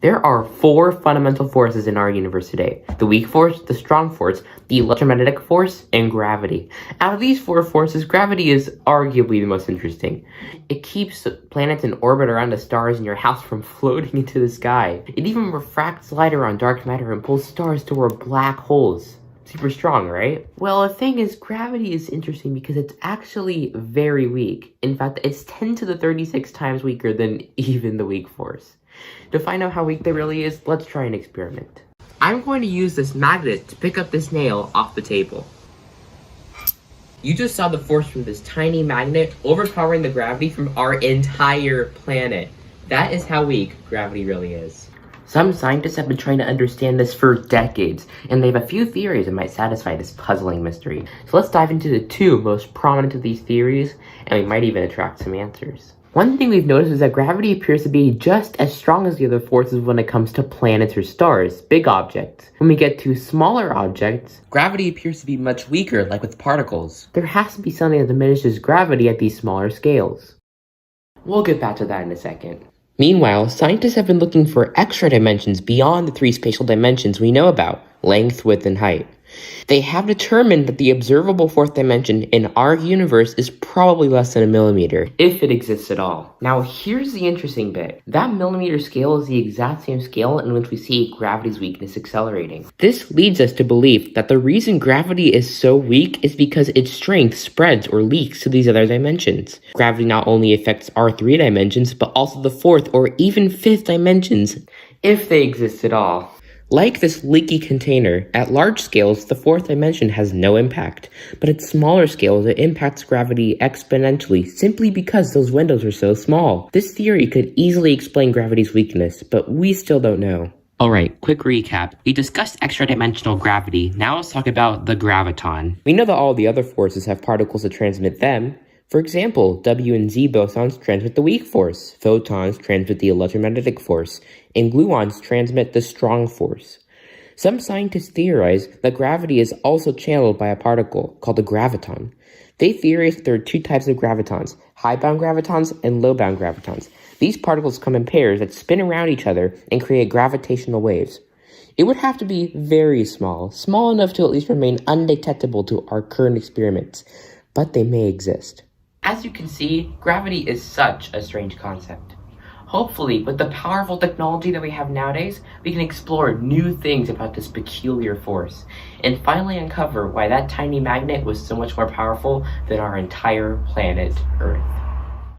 There are 4 fundamental forces in our universe today: the weak force, the strong force, the electromagnetic force, and gravity. Out of these 4 forces, gravity is arguably the most interesting. It keeps planets in orbit around the stars in your house from floating into the sky. It even refracts light around dark matter and pulls stars toward black holes. Super strong, right? Well, the thing is, gravity is interesting because it's actually very weak. In fact, it's 10 to the 36 times weaker than even the weak force. To find out how weak it really is, let's try an experiment. I'm going to use this magnet to pick up this nail off the table. You just saw the force from this tiny magnet overpowering the gravity from our entire planet. That is how weak gravity really is. Some scientists have been trying to understand this for decades, and they have a few theories that might satisfy this puzzling mystery. So let's dive into the 2 most prominent of these theories, and we might even attract some answers. One thing we've noticed is that gravity appears to be just as strong as the other forces when it comes to planets or stars, big objects. When we get to smaller objects, gravity appears to be much weaker, like with particles. There has to be something that diminishes gravity at these smaller scales. We'll get back to that in a second. Meanwhile, scientists have been looking for extra dimensions beyond the 3 spatial dimensions we know about: length, width, and height. They have determined that the observable 4th dimension in our universe is probably less than a millimeter, if it exists at all. Now, here's the interesting bit. That millimeter scale is the exact same scale in which we see gravity's weakness accelerating. This leads us to believe that the reason gravity is so weak is because its strength spreads or leaks to these other dimensions. Gravity not only affects our 3 dimensions, but also the 4th or even 5th dimensions, if they exist at all. Like this leaky container, at large scales, the 4th dimension has no impact, but at smaller scales, it impacts gravity exponentially simply because those windows are so small. This theory could easily explain gravity's weakness, but we still don't know. Alright, quick recap. We discussed extra-dimensional gravity, now let's talk about the graviton. We know that all the other forces have particles that transmit them. For example, W and Z bosons transmit the weak force, photons transmit the electromagnetic force, and gluons transmit the strong force. Some scientists theorize that gravity is also channeled by a particle called a graviton. They theorize that there are 2 types of gravitons: high-bound gravitons and low-bound gravitons. These particles come in pairs that spin around each other and create gravitational waves. It would have to be very small enough to at least remain undetectable to our current experiments, but they may exist. As you can see, gravity is such a strange concept. Hopefully, with the powerful technology that we have nowadays, we can explore new things about this peculiar force, and finally uncover why that tiny magnet was so much more powerful than our entire planet Earth.